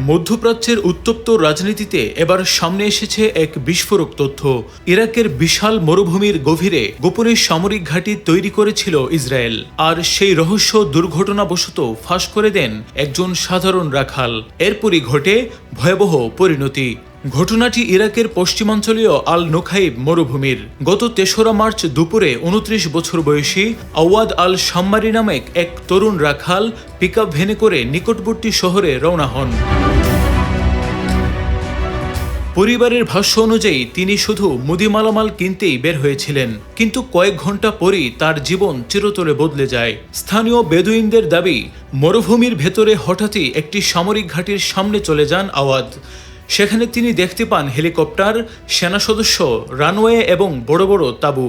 মধ্যপ্রাচ্যের উত্তপ্ত রাজনীতিতে এবার সামনে এসেছে এক বিস্ফোরক তথ্য। ইরাকের বিশাল মরুভূমির গভীরে গোপনে সামরিক ঘাঁটি তৈরি করেছিল ইসরায়েল, আর সেই রহস্য দুর্ঘটনাবশত ফাঁস করে দেন একজন সাধারণ রাখাল। এরপরই ঘটে ভয়াবহ পরিণতি। ঘটনাটি ইরাকের পশ্চিমাঞ্চলীয় আল নোখাইব মরুভূমির। গত ৩রা মার্চ দুপুরে ২৯ বছর বয়সী আওয়াদ আল শাম্মারি নামেক এক তরুণ রাখাল পিকআপ ভ্যানে করে নিকটবর্তী শহরে রওনা হন। পরিবারের ভাষ্য অনুযায়ী তিনি শুধু মুদি মালামাল কিনতেই বের হয়েছিলেন, কিন্তু কয়েক ঘন্টা পরই তার জীবন চিরতরে বদলে যায়। স্থানীয় বেদুইনদের দাবি, মরুভূমির ভেতরে হঠাৎই একটি সামরিক ঘাঁটির সামনে চলে যান আওয়াদ। সেখানে তিনি দেখতে পান হেলিকপ্টার, সেনা সদস্য, রানওয়ে এবং বড় বড় তাঁবু।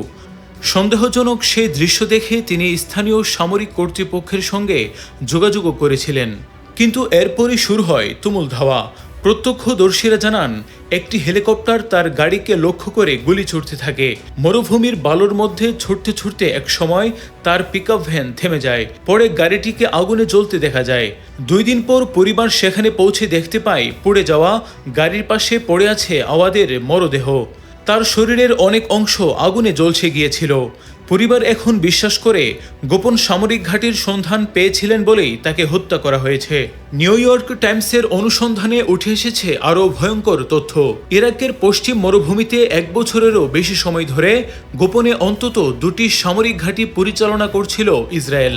সন্দেহজনক সেই দৃশ্য দেখে তিনি স্থানীয় সামরিক কর্তৃপক্ষের সঙ্গে যোগাযোগ করেছিলেন, কিন্তু এরপরই শুরু হয় তুমুল ধাওয়া। প্রত্যক্ষদর্শীরা জানান, একটি হেলিকপ্টার তার গাড়িকে লক্ষ্য করে গুলি ছুড়তে থাকে। মরুভূমির বালুর মধ্যে ছুটতে ছুটতে এক সময় তার পিকআপ ভ্যান থেমে যায়। পরে গাড়িটিকে আগুনে জ্বলতে দেখা যায়। 2 দিন পর পরিবার সেখানে পৌঁছে দেখতে পায় পুড়ে যাওয়া গাড়ির পাশে পড়ে আছে আওয়াদের মরদেহ। তার শরীরের অনেক অংশ আগুনে জ্বলছে গিয়েছিল। পরিবার এখন বিশ্বাস করে গোপন সামরিক ঘাঁটির সন্ধান পেয়েছিলেন বলেই তাকে হত্যা করা হয়েছে। নিউ ইয়র্ক টাইমসের অনুসন্ধানে উঠে এসেছে আরও ভয়ঙ্কর তথ্য। ইরাকের পশ্চিম মরুভূমিতে 1 বছরেরও বেশি সময় ধরে গোপনে অন্তত 2টি সামরিক ঘাঁটি পরিচালনা করছিল ইসরায়েল।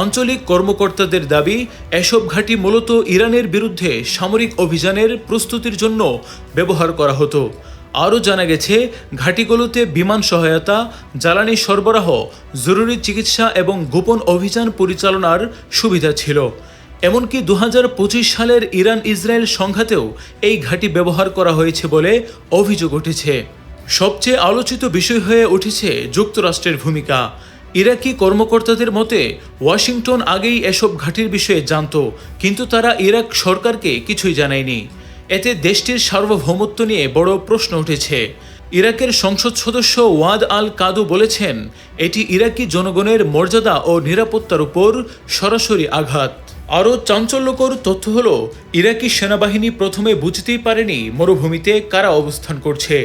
আঞ্চলিক কর্মকর্তাদের দাবি, এসব ঘাঁটি মূলত ইরানের বিরুদ্ধে সামরিক অভিযানের প্রস্তুতির জন্য ব্যবহার করা হতো। আরও জানা গেছে, ঘাঁটিগুলোতে বিমান সহায়তা, জ্বালানি সরবরাহ, জরুরি চিকিৎসা এবং গোপন অভিযান পরিচালনার সুবিধা ছিল। এমনকি 2025 সালের ইরান ইসরায়েল সংঘাতেও এই ঘাঁটি ব্যবহার করা হয়েছে বলে অভিযোগ উঠেছে। সবচেয়ে আলোচিত বিষয় হয়ে উঠেছে যুক্তরাষ্ট্রের ভূমিকা। ইরাকি কর্মকর্তাদের মতে, ওয়াশিংটন আগেই এসব ঘাঁটির বিষয়ে জানত, কিন্তু তারা ইরাক সরকারকে কিছুই জানায়নি। এতে দেশটির সার্বভৌমত্ব নিয়ে বড় প্রশ্ন উঠেছে। ইরাকের সংসদ সদস্য ওয়াদ আল কাদু বলেছেন, এটি ইরাকি জনগণের মর্যাদা ও নিরাপত্তার উপর সরাসরি আঘাত। আরও চাঞ্চল্যকর তথ্য হল, ইরাকি সেনাবাহিনী প্রথমে বুঝতেই পারেনি মরুভূমিতে কারা অবস্থান করছে।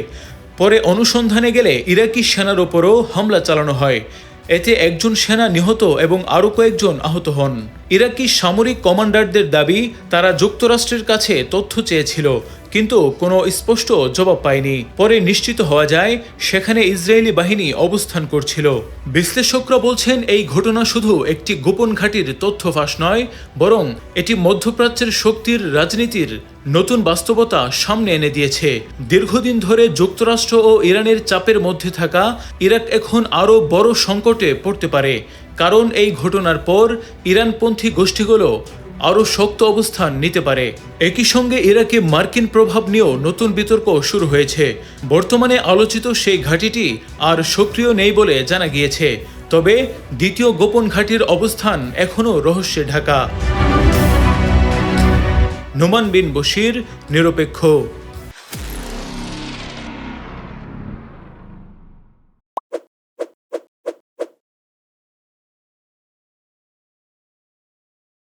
পরে অনুসন্ধানে গেলে ইরাকি সেনার ওপরও হামলা চালানো হয়। এতে একজন সেনা নিহত এবং আরও কয়েকজন আহত হন। ইরাকি সামরিক কমান্ডারদের দাবি, তারা যুক্তরাষ্ট্রের কাছে তথ্য চেয়েছিল, কিন্তু কোনো স্পষ্ট জবাব পায়নি। পরে নিশ্চিত হওয়া যায় সেখানে ইসরায়েলি বাহিনী অবস্থান করছিল। বিশ্লেষকরা বলছেন, এই ঘটনা শুধু একটি গোপন ঘাঁটির তথ্য ফাঁস নয়, বরং এটি মধ্যপ্রাচ্যের শক্তির রাজনীতির নতুন বাস্তবতা সামনে এনে দিয়েছে। দীর্ঘদিন ধরে যুক্তরাষ্ট্র ও ইরানের চাপের মধ্যে থাকা ইরাক এখন আরও বড় সংকটে পড়তে পারে, কারণ এই ঘটনার পর ইরানপন্থী গোষ্ঠীগুলো আরও শক্ত অবস্থান নিতে পারে। একই সঙ্গে ইরাকে মার্কিন প্রভাব নিয়েও নতুন বিতর্ক শুরু হয়েছে। বর্তমানে আলোচিত সেই ঘাঁটিটি আর সক্রিয় নেই বলে জানা গিয়েছে, তবে দ্বিতীয় গোপন ঘাঁটির অবস্থান এখনও রহস্যে ঢাকা। নোমান বিন বশির, নিরপেক্ষ।